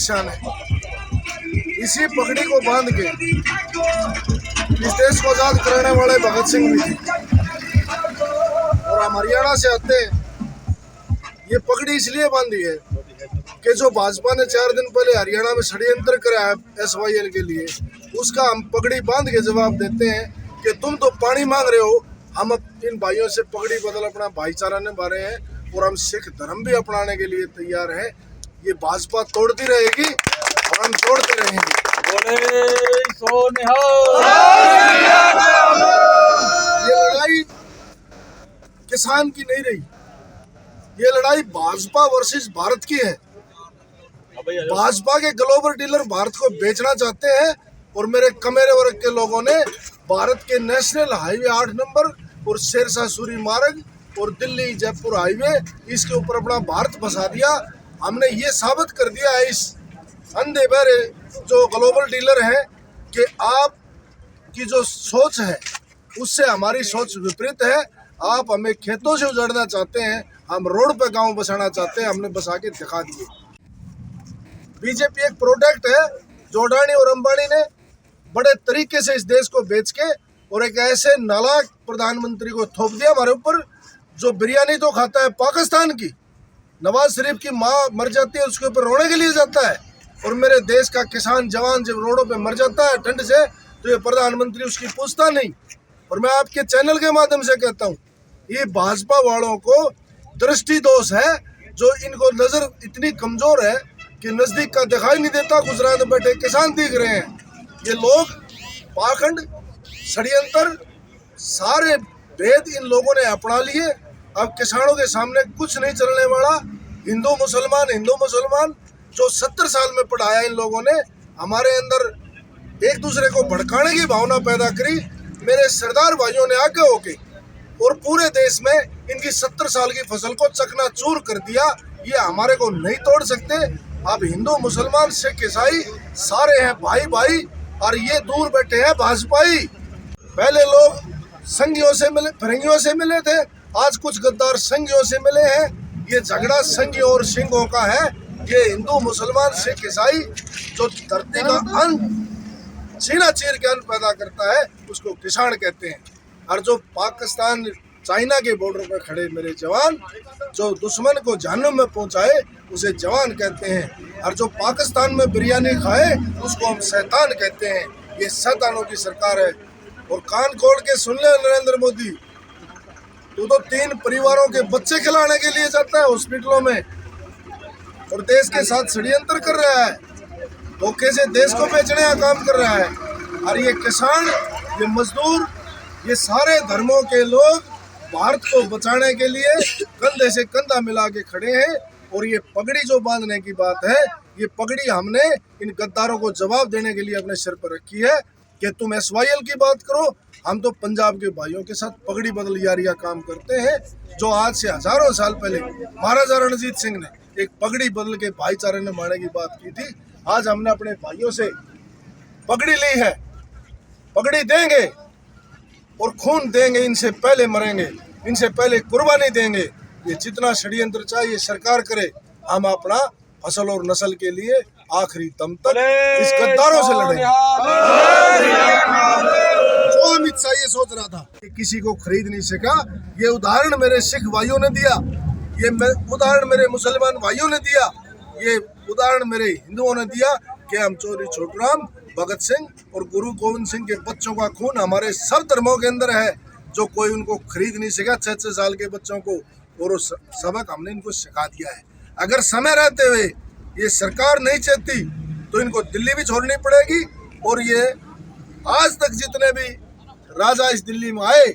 निशान है। इसी पगड़ी को बांध के इस देश को आजाद कराने वाले भगत सिंह भी थे। और हम हरियाणा से आते हैं। ये पगड़ी इसलिए बांधी है कि जो भाजपा ने 4 दिन पहले हरियाणा में षड्यंत्र कराया SYL के लिए, उसका हम पगड़ी बांध के जवाब देते हैं कि तुम तो पानी मांग रहे हो, हम इन भाइयों से पगड़ी बदल अपना भाईचारा निभा रहे हैं और हम सिख धर्म भी अपनाने के लिए तैयार हैं। ये भाजपा तोड़ती रहेगी और हम तोड़ते रहेंगे। ये लड़ाई किसान की नहीं रही, ये लड़ाई भाजपा वर्सेस भारत की है। भाजपा के ग्लोबल डीलर भारत को बेचना चाहते हैं और मेरे कमेरे वर्ग के लोगों ने भारत के नेशनल हाईवे 8 नंबर और शेरशाह सूरी मार्ग और दिल्ली जयपुर हाईवे, इसके ऊपर अपना भारत बसा दिया। हमने ये साबित कर दिया है इस अंधे बहरे जो ग्लोबल डीलर हैं कि आप की जो सोच है उससे हमारी सोच विपरीत है। आप हमें खेतों से उजाड़ना चाहते हैं, हम रोड पे गांव बसाना चाहते हैं, हमने बसा के दिखा दिए। बीजेपी एक प्रोडक्ट है जो अडानी और अंबानी ने बड़े तरीके से इस देश को बेच के और एक ऐसे नालायक प्रधानमंत्री को थोप दिया हमारे ऊपर, जो बिरयानी तो खाता है पाकिस्तान की, नवाज शरीफ की माँ मर जाती है उसके ऊपर रोने के लिए जाता है, और मेरे देश का किसान जवान जब रोडों पे मर जाता है ठंड से तो ये प्रधानमंत्री उसकी पूछता नहीं। और मैं आपके चैनल के माध्यम से कहता हूँ, ये भाजपा वालों को दृष्टि दोष है, जो इनको नजर इतनी कमजोर है कि नजदीक का दिखाई नहीं देता, गुजरात में बैठे किसान दिख रहे हैं। ये लोग पाखंड षड्यंत्र सारे भेद इन लोगों ने अपना लिए। अब किसानों के सामने कुछ नहीं चलने वाला। हिंदू मुसलमान जो 70 साल में पढ़ाया इन लोगों ने, हमारे अंदर एक दूसरे को भड़काने की भावना पैदा करी। मेरे सरदार भाइयों ने आगे होके और पूरे देश में इनकी 70 साल की फसल को चकनाचूर कर दिया। ये हमारे को नहीं तोड़ सकते। अब हिंदू मुसलमान सिख ईसाई सारे हैं भाई भाई, और ये दूर बैठे हैं भाजपाई। पहले लोग संघियों से मिले, फिरंगियों से मिले थे, आज कुछ गद्दार संघियों से मिले हैं। ये झगड़ा संघियों और सिंहों का है। ये हिंदू मुसलमान सिख ईसाई जो धरती का अन्न छीना चीर के अन्न पैदा करता है उसको किसान कहते हैं। और जो पाकिस्तान चाइना के बॉर्डर पर खड़े मेरे जवान जो दुश्मन को जहन्नुम में पहुंचाए उसे जवान कहते हैं, और जो पाकिस्तान में बिरयानी खाए उसको हम शैतान कहते हैं। ये शैतानों की सरकार है। और कान खोल के सुन ले नरेंद्र मोदी, तू तो 3 परिवारों के बच्चे खिलाने के लिए जाता है हॉस्पिटलों में और देश के साथ षड्यंत्र कर रहा है, धोखे से देश को बेचने का काम कर रहा है। और ये किसान, ये मजदूर, ये सारे धर्मों के लोग भारत को बचाने के लिए कंधे से कंधा मिला के खड़े हैं। और ये पगड़ी जो बांधने की बात है, ये पगड़ी हमने इन गद्दारों को जवाब देने के लिए अपने सिर पर रखी है कि तुम SYL की बात करो, हम तो पंजाब के भाइयों के साथ पगड़ी बदल यारी का काम करते हैं। जो आज से हजारों साल पहले महाराजा रणजीत सिंह ने एक पगड़ी बदल के भाईचारे ने मारने की बात की थी, आज हमने अपने भाइयों से पगड़ी ली है। पगड़ी देंगे और खून देंगे, इनसे पहले मरेंगे, इनसे पहले कुर्बानी देंगे। ये जितना षड्यंत्र चाहिए सरकार करे, हम अपना फसल और नस्ल के लिए आखिरी दम तक इस गद्दारों से लड़ेंगे। जो अमित शाह ये सोच रहा था कि किसी को खरीद नहीं सका, ये उदाहरण मेरे सिख भाइयों ने दिया, ये उदाहरण मेरे मुसलमान भाइयों ने दिया, ये उदाहरण मेरे हिंदुओं ने दिया कि हम चौधरी छोटूराम, भगत सिंह और गुरु गोविंद सिंह के बच्चों का खून हमारे सब धर्मों के अंदर है, जो कोई उनको खरीद नहीं सका 6-6 साल के बच्चों को। और वो सबक हमने इनको सिखा दिया है। अगर समय रहते हुए ये सरकार नहीं चाहती तो इनको दिल्ली भी छोड़नी पड़ेगी। और ये आज तक जितने भी राजा इस दिल्ली में आए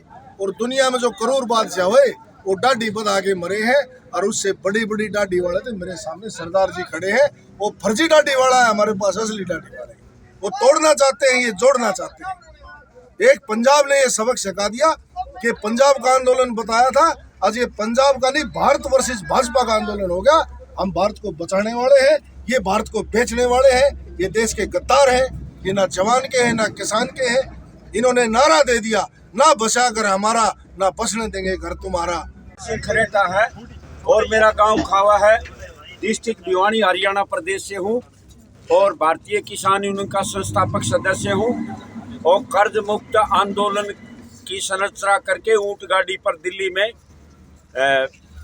और दुनिया में जो करोड़ बादशाह हुए, वो डाढ़ी बधा के मरे हैं। और उससे बड़ी बड़ी डाढ़ी वाले थे मेरे सामने सरदार जी खड़े हैं, वो फर्जी डाढ़ी वाला है, हमारे पास असली डाढ़ी वाले। वो तोड़ना चाहते हैं, ये जोड़ना चाहते हैं। एक पंजाब ने ये सबक सिखा दिया कि पंजाब का आंदोलन बताया था, आज ये पंजाब का नहीं भारत वर्सेस भाजपा का आंदोलन हो गया। हम भारत को बचाने वाले हैं, ये भारत को बेचने वाले हैं, ये देश के गद्दार हैं, ये ना जवान के हैं ना किसान के हैं। इन्होंने नारा दे दिया, ना बचा कर हमारा, ना बसने देंगे घर तुम्हारा। खरेटा है और मेरा गांव खावा है, डिस्ट्रिक्ट भिवानी, हरियाणा प्रदेश से हूँ। और भारतीय किसान यूनियन का संस्थापक सदस्य हूँ और कर्ज मुक्त आंदोलन की संरचना करके ऊँट गाड़ी पर दिल्ली में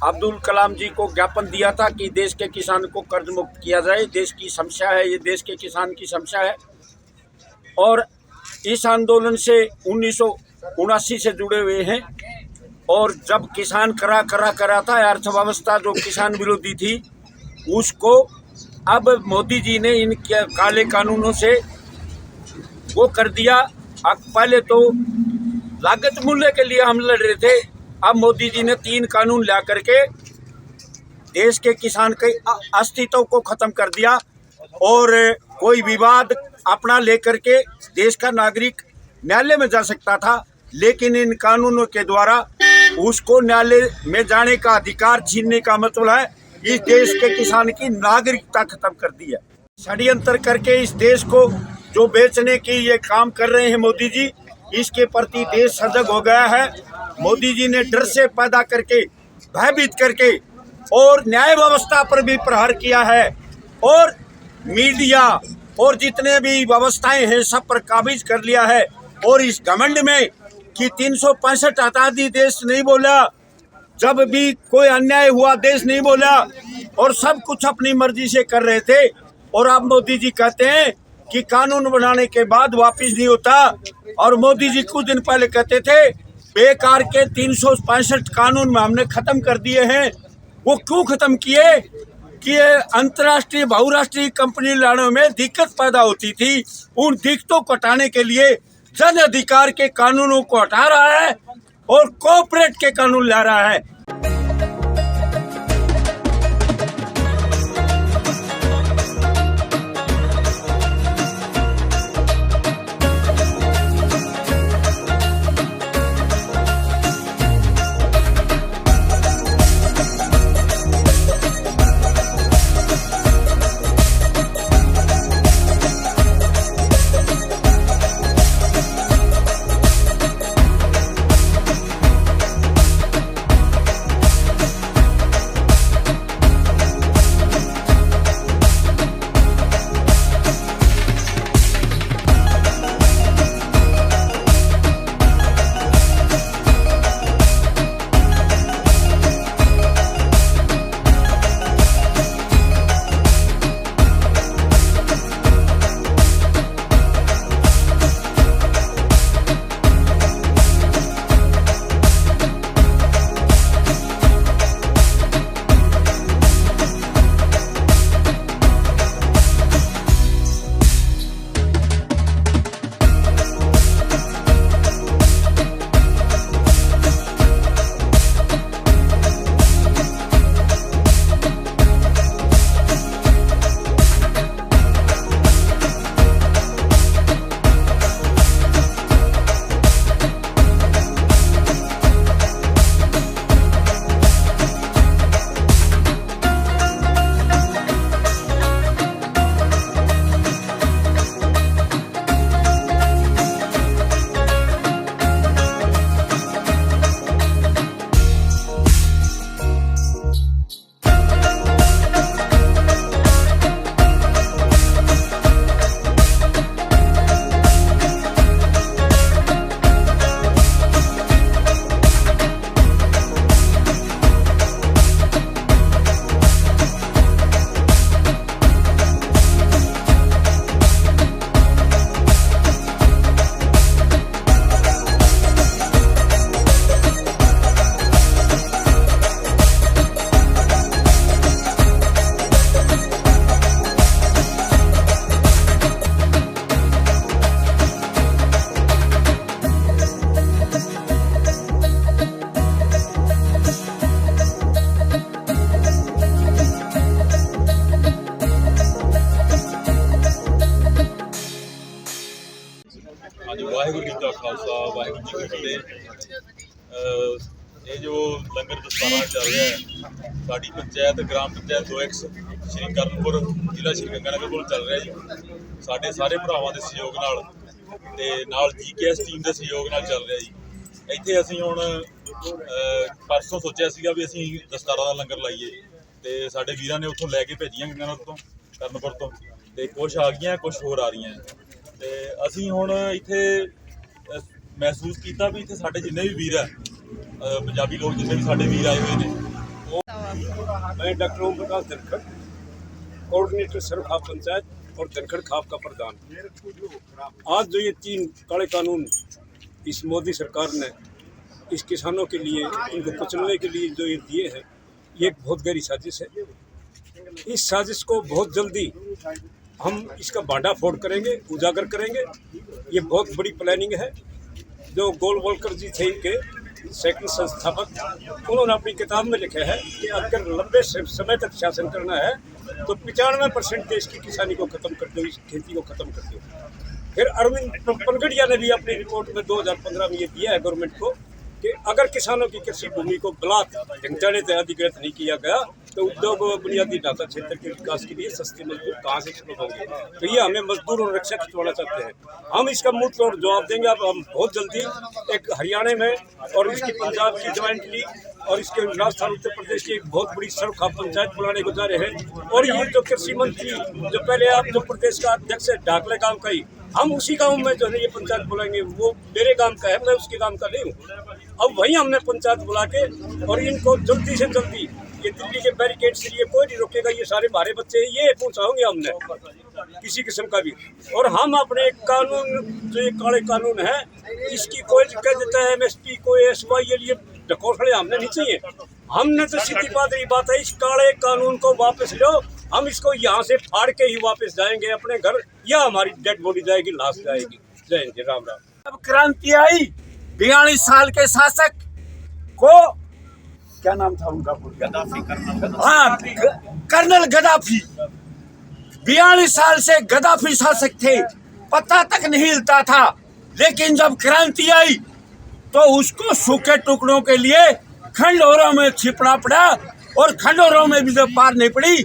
अब्दुल कलाम जी को ज्ञापन दिया था कि देश के किसान को कर्ज मुक्त किया जाए। देश की समस्या है, ये देश के किसान की समस्या है। और इस आंदोलन से 1979 से जुड़े हुए हैं। और जब किसान करा था, अर्थव्यवस्था जो किसान विरोधी थी उसको अब मोदी जी ने इन काले कानूनों से वो कर दिया। पहले तो लागत मूल्य के लिए हम लड़ रहे थे, अब मोदी जी ने 3 कानून ला करके देश के किसान के अस्तित्व को खत्म कर दिया। और कोई विवाद अपना लेकर के देश का नागरिक न्यायालय में जा सकता था, लेकिन इन कानूनों के द्वारा उसको न्यायालय में जाने का अधिकार छीनने का मतलब है इस देश के किसान की नागरिकता खत्म कर दी है। षड्यंत्र करके इस देश को जो बेचने की ये काम कर रहे हैं मोदी जी, इसके प्रति देश सजग हो गया है। मोदी जी ने डर से पैदा करके, भयभीत करके और न्याय व्यवस्था पर भी प्रहार किया है और मीडिया और जितने भी व्यवस्थाएं हैं सब पर काबिज कर लिया है। और इस घमंड में कि 365 आज़ादी देश नहीं बोला, जब भी कोई अन्याय हुआ देश नहीं बोला और सब कुछ अपनी मर्जी से कर रहे थे। और अब मोदी जी कहते हैं कि कानून बनाने के बाद वापस नहीं होता। और मोदी जी कुछ दिन पहले कहते थे बेकार के 365 कानून में हमने खत्म कर दिए हैं। वो क्यों खत्म किए कि अंतर्राष्ट्रीय बहुराष्ट्रीय कंपनी लाने में दिक्कत पैदा होती थी। उन दिक्कतों को हटाने के लिए जन अधिकार के कानूनों को हटा रहा है और कॉर्पोरेट के कानून ला रहा है। वाहिगुरू जी का खालसा वाहिगुरू जी की फतेह। ये जो लंगर दस्ताना चल रहा है साड़ी पंचायत ग्राम पंचायत 2X श्री करनपुर जिला श्री गंगानगर को चल रहा जी। साढ़े सारे भरावां के सहयोग नाल GKS टीम के सहयोग नाल चल रहा जी। इत्थे असीं हुण परसों सोचिया सीगा भी असीं दस्तारा दा लंगर लाइए ते साडे वीरां ने उत्थों लैके भेजियां गंगानगर तो करनपुर तो ਤੇ ਕੁਝ ਆ ਗਈਆਂ, ਕੁਝ ਹੋਰ ਆ ਰਹੀਆਂ। ਤੇ ਅਸੀਂ ਹੁਣ ਇੱਥੇ ਮਹਿਸੂਸ ਕੀਤਾ ਵੀ ਇੱਥੇ ਸਾਡੇ ਜਿੰਨੇ ਵੀ ਵੀਰ ਆ, ਪੰਜਾਬੀ ਲੋਕ जितने भी साढ़े वीर आए हुए ने। मैं डॉक्टर ओम प्रकाश धनखड़, कोऑर्डिनेटर सरखाप पंचायत और धनखड़ खाप का प्रधान। आज जो ये 3 काले कानून इस मोदी सरकार ने इस किसानों के लिए, इनको कुचलने के लिए जो ये दिए हैं, ये एक बहुत गहरी साजिश है। इस साजिश को बहुत जल्दी हम इसका भांडाफोड़ करेंगे, उजागर करेंगे। ये बहुत बड़ी प्लानिंग है। जो गोलवलकर जी थे इनके सेकंड संस्थापक, उन्होंने अपनी किताब में लिखा है कि अगर लंबे समय तक शासन करना है तो 95% देश की किसानी को खत्म कर दो, इस खेती को खत्म कर दो। फिर अरविंद पनगड़िया ने भी अपनी रिपोर्ट में 2015 में ये दिया है गवर्नमेंट को कि अगर किसानों की कृषि भूमि को ब्लॉक ढंचाने से अधिकृत नहीं किया गया तो उद्योग व बुनियादी ढांचा क्षेत्र के विकास के लिए सस्ते मजदूर कहाँ से शुरू होंगे। तो ये हमें मजदूर और रक्षा खिंचवाना चाहते हैं। हम इसका मुंह तोड़ जवाब देंगे। अब हम बहुत जल्दी एक हरियाणा में और इसकी पंजाब की ज्वाइंटली और इसके राजस्थान उत्तर प्रदेश की एक बहुत बड़ी सरखाप पंचायत बुलाने को जा रहे हैं। और ये जो कृषि मंत्री जो पहले आप जो प्रदेश का अध्यक्ष है ढाकले गाँव का ही, हम उसी गांव में जो है ये पंचायत बुलाएंगे। वो मेरे गांव का है, मैं उसके गांव का नहीं हूँ। अब वहीं हमने पंचायत बुला के और इनको जल्दी से जल्दी, ये दिल्ली के बैरिकेड से ये कोई नहीं रोकेगा, ये सारे हमारे बच्चे ये पहुँचाओगे हमने किसी किस्म का भी। और हम अपने कानून जो ये काले कानून है, इसकी कोई कह देता है MSP कोई SY, ये ढकोसले हमने नहीं चाहिए। हमने तो सीधी बात है, इस काले कानून को वापस लो। हम इसको यहाँ से फाड़ के ही वापस जाएंगे अपने घर, या हमारी डेड बॉडी जाएगी, लाश जाएगी। जय हिंद, राम राम। अब क्रांति आई, 42 साल के शासक को, क्या नाम था उनका? हाँ, कर्नल गद्दाफी। 42 साल से गद्दाफी शासक थे, पता तक नहीं हिलता था। लेकिन जब क्रांति आई तो उसको सूखे टुकड़ों के लिए खंडोरों में छिपना पड़ा, और खंडोरों में भी जब पार नहीं पड़ी,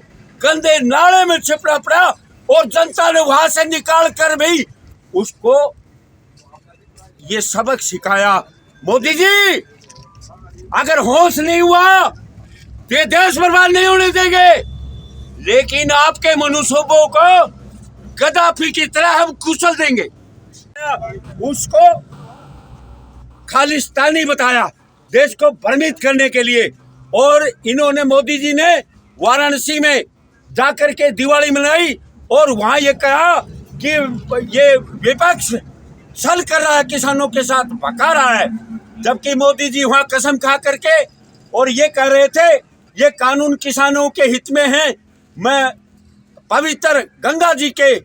गंदे नाले में छिपना पड़ा, और जनता ने वहां से निकाल कर भी उसको ये सबक सिखाया। मोदी जी, अगर होश नहीं हुआ तो ये देश बर्बाद नहीं होने देंगे, लेकिन आपके मनसूबों को गद्दाफी की तरह हम कुचल देंगे। उसको खालिस्तानी बताया देश को भ्रमित करने के लिए। और इन्होंने, मोदी जी ने वाराणसी में जाकर के दिवाली मनाई और वहां ये कहा कि ये विपक्ष छल कर रहा है, किसानों के साथ भका रहा है। जबकि मोदी जी वहां कसम खा करके और ये कह रहे थे ये कानून किसानों के हित में है। मैं पवित्र गंगा जी के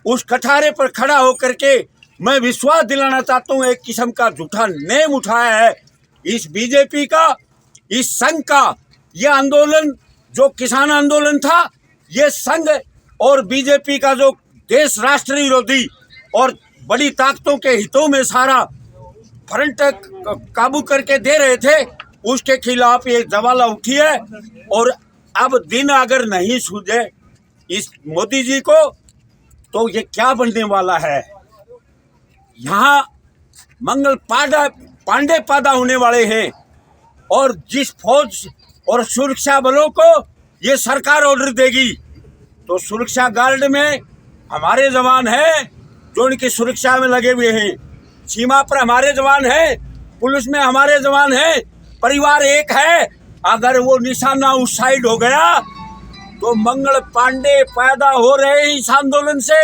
उस कठारे पर खड़ा होकर के मैं विश्वास दिलाना चाहता हूँ, एक किस्म का झूठा नेम उठाया है इस बीजेपी का, इस संघ का। यह आंदोलन जो किसान आंदोलन था, ये संघ और बीजेपी का जो देश राष्ट्र विरोधी और बड़ी ताकतों के हितों में सारा फ्रंट काबू करके दे रहे थे, उसके खिलाफ ये ज्वाला उठी है। और अब दिन अगर नहीं सूझे इस मोदी जी को तो ये क्या बनने वाला है। यहाँ मंगल पांडे पैदा होने वाले हैं, और जिस फौज और सुरक्षा बलों को ये सरकार ऑर्डर देगी तो सुरक्षा गार्ड में हमारे जवान हैं जो इनकी सुरक्षा में लगे हुए हैं, सीमा पर हमारे जवान हैं, पुलिस में हमारे जवान हैं, परिवार एक है। अगर वो निशाना उस साइड हो गया तो मंगल पांडे पैदा हो रहे हैं इस आंदोलन से।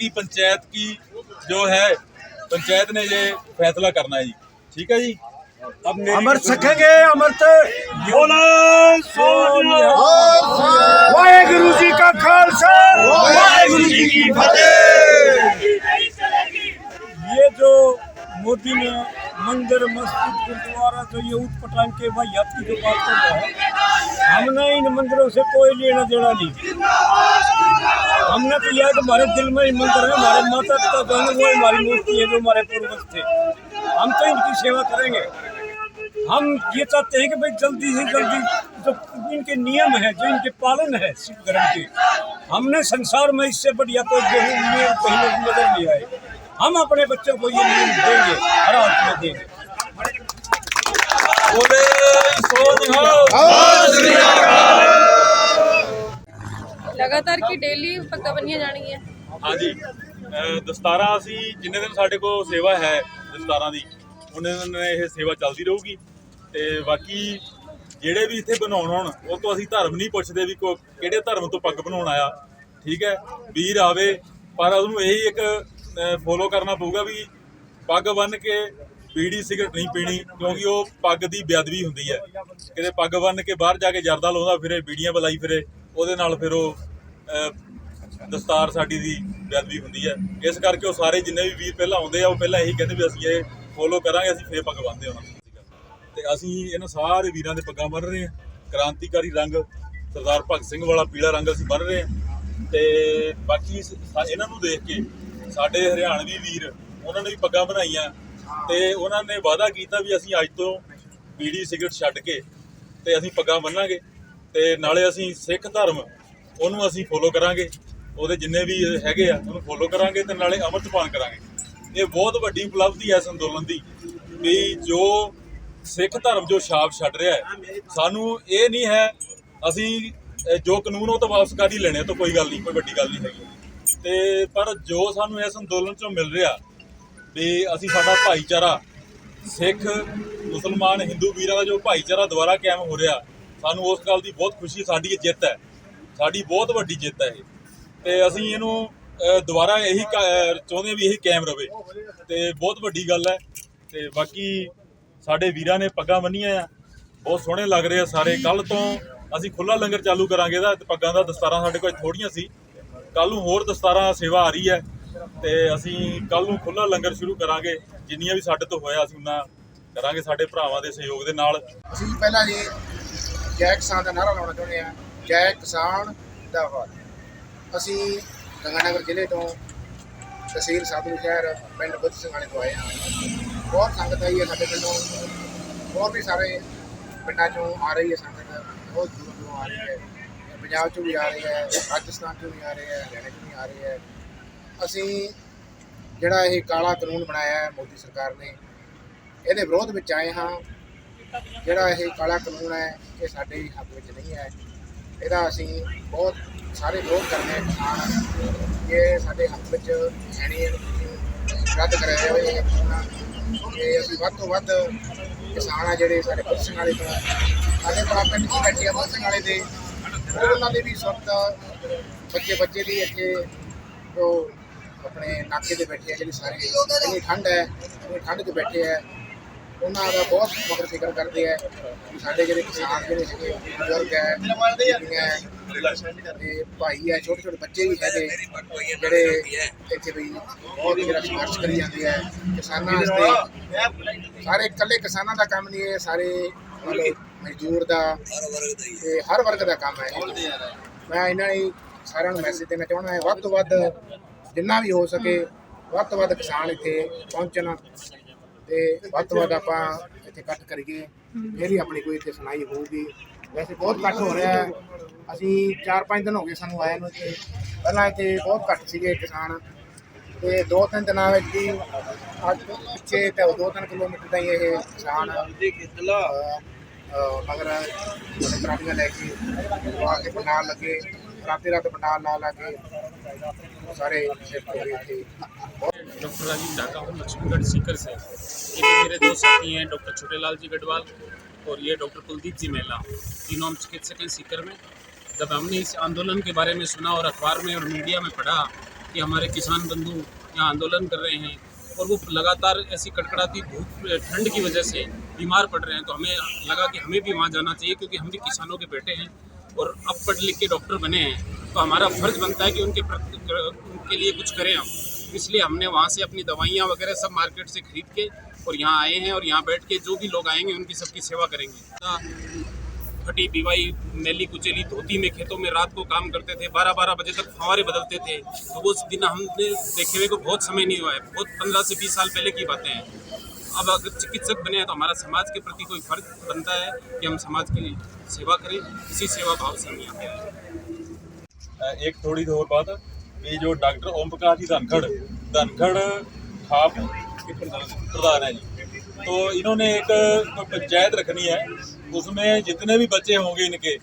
बाकी पंचायत की जो है, पंचायत ने ये फैसला करना है जी। ठीक है जी। अमृत सकेंगे अमृत वाहेगुरु जी का खालसा वाहेगुरु जी की फतेह। ये जो मोदी ने मंदिर मस्जिद गुरुद्वारा जो ये ऊट पटांग के वाहियात की जो बात कर रहा है, हमने इन मंदिरों से कोई लेना देना नहीं। हमने तो यह कि हमारे दिल में ही मंदिर है, हमारे माता पिता जो है वो हमारी मूर्ति है, जो हमारे पूर्वज थे। हम तो इनकी सेवा करेंगे। हम ये चाहते हैं कि भाई जल्दी से जल्दी जो इनके नियम है, जो इनके पालन है सिख धर्म के, हमने संसार में इससे बढ़िया कोई नियम कहीं नजर नहीं आए। हम अपने बच्चों को ये नियम देंगे, हर हाथ में देंगे। लगातार की डेली पक्का बनिया जानी है। हाँ जी, दस्तारा असी जिन्ने दिन साढ़े को सेवा है दस्तारा की, उन्ने दिन ये सेवा चलती रहूगी। तो बाकी ਜਿਹੜੇ भी इत्थे बनाउण होण, ਉਹ ਤੋਂ ਅਸੀਂ ਧਰਮ ਨਹੀਂ ਪੁੱਛਦੇ ਵੀ ਕਿਹੜੇ ਧਰਮ ਤੋਂ ਪੱਗ ਬਣਾਉਣ ਆਇਆ। ਠੀਕ ਹੈ, ਵੀਰ ਆਵੇ ਪਰ ਉਹਨੂੰ ਇਹੀ ਇੱਕ ਫੋਲੋ ਕਰਨਾ ਪਊਗਾ ਵੀ ਪੱਗ ਬੰਨ੍ਹ ਕੇ ਬੀੜੀ ਸਿਗਰਟ ਨਹੀਂ ਪੀਣੀ, ਕਿਉਂਕਿ ਉਹ ਪੱਗ ਦੀ ਬੇਅਦਬੀ ਹੁੰਦੀ ਹੈ। ਕਿਤੇ ਪੱਗ ਬੰਨ੍ਹ ਕੇ ਬਾਹਰ ਜਾ ਕੇ ਜਰਦਾ ਲਾਉਂਦਾ ਫਿਰੇ, ਬੀੜੀਆਂ ਬਲਾਈ ਫਿਰੇ, ਉਹਦੇ ਨਾਲ ਫਿਰ ਉਹ ਦਸਤਾਰ ਸਾਡੀ ਦੀ ਬੇਅਦਬੀ ਹੁੰਦੀ ਹੈ। ਇਸ ਕਰਕੇ ਉਹ ਸਾਰੇ ਜਿੰਨੇ ਵੀ ਵੀਰ ਪਹਿਲਾਂ ਆਉਂਦੇ ਆ, ਉਹ ਪਹਿਲਾਂ ਇਹੀ ਕਹਿੰਦੇ ਵੀ ਅਸੀਂ ਇਹ ਫੋਲੋ ਕਰਾਂਗੇ, ਅਸੀਂ ਫੇਰ ਪੱਗ ਬੰਨ੍ਹਦੇ ਉਹਨਾਂ ਨੂੰ। ਤੇ ਅਸੀਂ ਇਹਨਾਂ ਸਾਰੇ ਵੀਰਾਂ ਦੇ ਪੱਗਾਂ ਬੰਨ੍ਹ ਰਹੇ ਹਾਂ। ਕ੍ਰਾਂਤੀਕਾਰੀ ਰੰਗ ਸਰਦਾਰ ਭਗਤ ਸਿੰਘ ਵਾਲਾ ਪੀਲਾ ਰੰਗ ਅਸੀਂ ਬੰਨ੍ਹ ਰਹੇ ਹਾਂ। ਤੇ ਬਾਕੀ ਇਹਨਾਂ ਨੂੰ ਦੇਖ ਕੇ ਸਾਡੇ ਹਰਿਆਣਵੀ ਵੀਰ ਉਹਨਾਂ ਨੇ ਵੀ ਪੱਗਾਂ ਬਣਾਈਆਂ ਤੇ ਉਹਨਾਂ ਨੇ ਵਾਅਦਾ ਕੀਤਾ ਵੀ ਅਸੀਂ ਅੱਜ ਤੋਂ ਬੀੜੀ ਸਿਗਰਟ ਛੱਡ ਕੇ ਤੇ ਅਸੀਂ ਪੱਗਾਂ ਬੰਨਾਂਗੇ ਤੇ ਨਾਲੇ ਅਸੀਂ ਸਿੱਖ ਧਰਮ ਉਹਨੂੰ ਅਸੀਂ ਫੋਲੋ ਕਰਾਂਗੇ, ਉਹਦੇ ਜਿੰਨੇ ਵੀ ਹੈਗੇ ਆ ਉਹਨੂੰ ਫੋਲੋ ਕਰਾਂਗੇ ਤੇ ਨਾਲੇ ਅੰਮ੍ਰਿਤਪਾਨ ਕਰਾਂਗੇ। ਇਹ ਬਹੁਤ ਵੱਡੀ ਉਪਲਬਧੀ ਹੈ ਇਸ ਅੰਦੋਲਨ ਦੀ ਵੀ ਜੋ ਸਿੱਖ ਧਰਮ ਜੋ ਛਾਪ ਛੱਡ ਰਿਹਾ ਹੈ। ਸਾਨੂੰ ਇਹ ਨਹੀਂ ਹੈ ਅਸੀਂ ਜੋ ਕਾਨੂੰਨ ਉਹ ਤਾਂ ਵਾਪਸ ਕਰ ਹੀ ਲੈਣੇ, ਤਾਂ ਕੋਈ ਗੱਲ ਨਹੀਂ, ਕੋਈ ਵੱਡੀ ਗੱਲ ਨਹੀਂ ਹੈਗੀ। ਤੇ ਪਰ ਜੋ ਸਾਨੂੰ ਇਸ ਅੰਦੋਲਨ 'ਚੋਂ ਮਿਲ ਰਿਹਾ ਵੀ ਅਸੀਂ ਸਾਡਾ ਭਾਈਚਾਰਾ ਸਿੱਖ ਮੁਸਲਮਾਨ ਹਿੰਦੂ ਵੀਰਾਂ ਦਾ ਜੋ ਭਾਈਚਾਰਾ ਦੁਬਾਰਾ ਕਾਇਮ ਹੋ ਰਿਹਾ, ਸਾਨੂੰ ਉਸ ਗੱਲ ਦੀ ਬਹੁਤ ਖੁਸ਼ੀ। ਸਾਡੀ ਇਹ ਜਿੱਤ ਹੈ, ਸਾਡੀ ਬਹੁਤ ਵੱਡੀ ਜਿੱਤ ਹੈ ਇਹ। ਤੇ ਅਸੀਂ ਇਹਨੂੰ ਦੁਬਾਰਾ ਇਹੀ ਚਾਹੁੰਦੇ ਵੀ ਇਹੀ ਕਾਇਮ ਰਵੇ ਤੇ ਬਹੁਤ ਵੱਡੀ ਗੱਲ ਹੈ। ਤੇ ਬਾਕੀ ਸਾਡੇ ਵੀਰਾਂ ਨੇ ਪੱਗਾਂ ਬੰਨੀਆਂ ਆ, ਬਹੁਤ ਸੋਹਣੇ ਲੱਗ ਰਹੇ ਆ ਸਾਰੇ। ਕੱਲ੍ਹ ਤੋਂ ਅਸੀਂ ਖੁੱਲ੍ਹਾ ਲੰਗਰ ਚਾਲੂ ਕਰਾਂਗੇ ਇਹਦਾ। ਪੱਗਾਂ ਦਾ ਦਸਤਾਰਾਂ ਸਾਡੇ ਕੋਲ ਥੋੜ੍ਹੀਆਂ ਸੀ, ਕੱਲ੍ਹ ਨੂੰ ਹੋਰ ਦਸਤਾਰਾਂ ਸੇਵਾ ਆ ਰਹੀ ਹੈ ਤੇ ਅਸੀਂ ਕੱਲ੍ਹ ਨੂੰ ਖੁੱਲ੍ਹਾ ਲੰਗਰ ਸ਼ੁਰੂ ਕਰਾਂਗੇ। ਜਿੰਨੀਆਂ ਵੀ ਸਾਡੇ ਤੋਂ ਹੋਇਆ ਅਸੀਂ ਉਹਨਾਂ ਕਰਾਂਗੇ ਸਾਡੇ ਭਰਾਵਾਂ ਦੇ ਸਹਿਯੋਗ ਦੇ ਨਾਲ। ਅਸੀਂ ਪਹਿਲਾਂ ਜੀ ਜੈ ਕਿਸਾਨ ਦਾ ਨਾਅਰਾ ਲਾਉਣਾ ਚਾਹੁੰਦੇ ਹਾਂ। ਜੈ ਕਿਸਾਨ ਜ਼ਿੰਦਾਬਾਦ। ਅਸੀਂ ਗੰਗਾਨਗਰ ਜ਼ਿਲ੍ਹੇ ਤੋਂ ਤਹਿਸੀਲ ਸਾਧੂ ਸ਼ਹਿਰ ਪਿੰਡ ਬੁੱਧ ਸਿੰਘਾਣੇ ਤੋਂ ਆਏ ਹਾਂ। ਬਹੁਤ ਸੰਗਤ ਆਈ ਹੈ ਸਾਡੇ ਪਿੰਡੋਂ, ਹੋਰ ਵੀ ਸਾਰੇ ਪਿੰਡਾਂ 'ਚੋਂ ਆ ਰਹੀ ਹੈ ਸੰਗਤ, ਬਹੁਤ ਦੂਰੋਂ ਦੂਰੋਂ ਆ ਰਹੀ ਹੈ। ਪੰਜਾਬ 'ਚੋਂ ਵੀ ਆ ਰਹੀ ਹੈ, ਰਾਜਸਥਾਨ 'ਚੋਂ ਵੀ ਆ ਰਹੀ ਹੈ, ਹਰਿਆਣੇ 'ਚੋਂ ਵੀ ਆ ਰਹੀ ਹੈ। ਅਸੀਂ ਜਿਹੜਾ ਇਹ ਕਾਲਾ ਕਾਨੂੰਨ ਬਣਾਇਆ ਹੈ ਮੋਦੀ ਸਰਕਾਰ ਨੇ, ਇਹਦੇ ਵਿਰੋਧ ਵਿੱਚ ਆਏ ਹਾਂ। ਜਿਹੜਾ ਇਹ ਕਾਲਾ ਕਾਨੂੰਨ ਹੈ ਇਹ ਸਾਡੇ ਹੱਕ ਵਿੱਚ ਨਹੀਂ ਹੈ, ਇਹਦਾ ਅਸੀਂ ਬਹੁਤ ਸਾਰੇ ਵਿਰੋਧ ਕਰਦੇ ਹਾਂ। ਕਿਸਾਨ ਇਹ ਸਾਡੇ ਹੱਕ ਵਿੱਚ ਹੈ ਨਹੀਂ, ਰੱਦ ਕਰਿਆ ਜਾਵੇ। ਕਿ ਅਸੀਂ ਵੱਧ ਤੋਂ ਵੱਧ ਕਿਸਾਨ ਆ ਜਿਹੜੇ ਸਾਡੇ ਬੁੱਧ ਸਿੰਘ ਵਾਲੇ ਤੋਂ, ਸਾਡੇ ਕੋਲ ਪਿੰਡ 'ਚ ਬੈਠੇ ਆ ਬੁੱਧ ਸਿੰਘ ਵਾਲੇ ਦੇ, ਉਹਨਾਂ ਦੇ ਵੀ ਸੁਰਤ ਬੱਚੇ ਦੀ ਇੱਥੇ ਜੋ ਆਪਣੇ ਨਾਕੇ 'ਤੇ ਬੈਠੇ ਆ, ਜਿਹੜੀ ਸਾਰੇ ਇੰਨੀ ਠੰਡ ਹੈ, ਇੰਨੀ ਠੰਡ 'ਚ ਬੈਠੇ ਆ, ਉਹਨਾਂ ਦਾ ਬਹੁਤ ਮਗਰ ਫਿਕਰ ਕਰਦੇ ਹੈ। ਸਾਡੇ ਜਿਹੜੇ ਕਿਸਾਨ ਜਿਹੜੇ ਹੈਗੇ ਬਜ਼ੁਰਗ ਹੈ, ਤੇ ਭਾਈ ਹੈ, ਛੋਟੇ ਛੋਟੇ ਬੱਚੇ ਵੀ ਹੈਗੇ ਜਿਹੜੇ ਇੱਥੇ ਵੀ ਬਹੁਤ ਜਿਹੜਾ ਸੰਘਰਸ਼ ਕਰੀ ਜਾਂਦੇ ਹੈ ਕਿਸਾਨਾਂ ਵਾਸਤੇ। ਸਾਰੇ ਇਕੱਲੇ ਕਿਸਾਨਾਂ ਦਾ ਕੰਮ ਨਹੀਂ, ਇਹ ਸਾਰੇ ਮਤਲਬ ਮਜ਼ਦੂਰ ਦਾ ਤੇ ਹਰ ਵਰਗ ਦਾ ਕੰਮ ਹੈ। ਮੈਂ ਇਹਨਾਂ ਨੂੰ ਸਾਰਿਆਂ ਨੂੰ ਮੈਸੇਜ ਦੇਣਾ ਚਾਹੁੰਦਾ ਹਾਂ, ਵੱਧ ਤੋਂ ਵੱਧ ਜਿੰਨਾ ਵੀ ਹੋ ਸਕੇ ਵੱਧ ਤੋਂ ਵੱਧ ਕਿਸਾਨ ਇੱਥੇ ਪਹੁੰਚਣ ਤੇ ਵੱਧ ਤੋਂ ਵੱਧ ਆਪਾਂ ਇੱਥੇ ਇਕੱਠ ਕਰੀਏ, ਫਿਰ ਹੀ ਆਪਣੀ ਕੋਈ ਇੱਥੇ ਸੁਣਾਈ ਹੋਊਗੀ। ਵੈਸੇ ਬਹੁਤ ਇਕੱਠ ਹੋ ਰਿਹਾ ਹੈ। ਅਸੀਂ 4-5 ਦਿਨ ਹੋ ਗਏ ਸਾਨੂੰ ਆਏ ਨੂੰ ਇੱਥੇ, ਪਹਿਲਾਂ ਇੱਥੇ ਬਹੁਤ ਘੱਟ ਸੀਗੇ ਕਿਸਾਨ ਤੇ 2-3 ਦਿਨਾਂ ਵਿੱਚ ਹੀ ਅੱਜ ਪਿੱਛੇ ਤੇ 2-3 ਕਿਲੋਮੀਟਰ ਦਾ ਹੀ ਇਹ ਕਿਸਾਨ ਮਗਰ ਟਰਾਲੀਆਂ ਲੈ ਕੇ ਆ ਕੇ ਪੰਡਾਲ ਲੱਗੇ, ਰਾਤ पंडाल ला ला के सारे शिफ्ट हो गए थे। डॉक्टर राजीव ढाका हूँ लक्ष्मीगढ़ सीकर से। ये भी मेरे दो साथी हैं, डॉक्टर छोटेलाल जी गढ़वाल और ये डॉक्टर कुलदीप जी मेला, तीनों हम चिकित्सक हैं सीकर में। जब हमने इस आंदोलन के बारे में सुना और अखबार में और मीडिया में पढ़ा कि हमारे किसान बंधु यहाँ आंदोलन कर रहे हैं और वो लगातार ऐसी कड़कड़ाती धूप ठंड की वजह से बीमार पड़ रहे हैं, तो हमें लगा कि हमें भी वहाँ जाना चाहिए, क्योंकि हम भी किसानों के बेटे हैं और अब पढ़ लिख के डॉक्टर बने हैं, तो हमारा फ़र्ज़ बनता है कि उनके लिए कुछ करें हम। इसलिए हमने वहाँ से अपनी दवाइयाँ वगैरह सब मार्केट से खरीद के और यहाँ आए हैं और यहाँ बैठ के जो भी लोग आएंगे उनकी सबकी सेवा करेंगे। फटी बीवाई मैली कुचेली धोती में खेतों में रात को काम करते थे, 12-12 बजे तक फंवारे बदलते थे, तो वो दिन हमने देखे हुए को बहुत समय नहीं हुआ है, बहुत 15 से 20 साल पहले की बातें हैं। अब अगर चिकित्सक बने हैं तो हमारा समाज के प्रति कोई फर्ज बनता है कि हम समाज की सेवा करें, इसी सेवा भाव से हम यहाँ पे। एक थोड़ी और बात, ये जो डॉक्टर ओम प्रकाश जी धनखड़ खाप के प्रधान है जी, तो इन्होंने एक पंचायत रखनी है, उसमें जितने भी बच्चे होंगे इनके,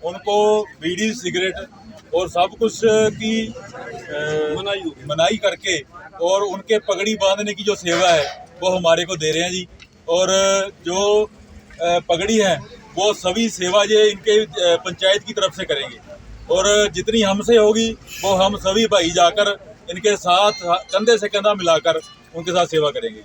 उनको बीड़ी सिगरेट और सब कुछ की मनाही करके और उनके पगड़ी बांधने की जो सेवा है वो हमारे को दे रहे हैं जी। और जो पगड़ी है वो सभी सेवा ये इनके पंचायत की तरफ से करेंगे, और जितनी हमसे होगी वो हम सभी भाई जाकर इनके साथ कंधे से कंधा मिलाकर उनके साथ सेवा करेंगे।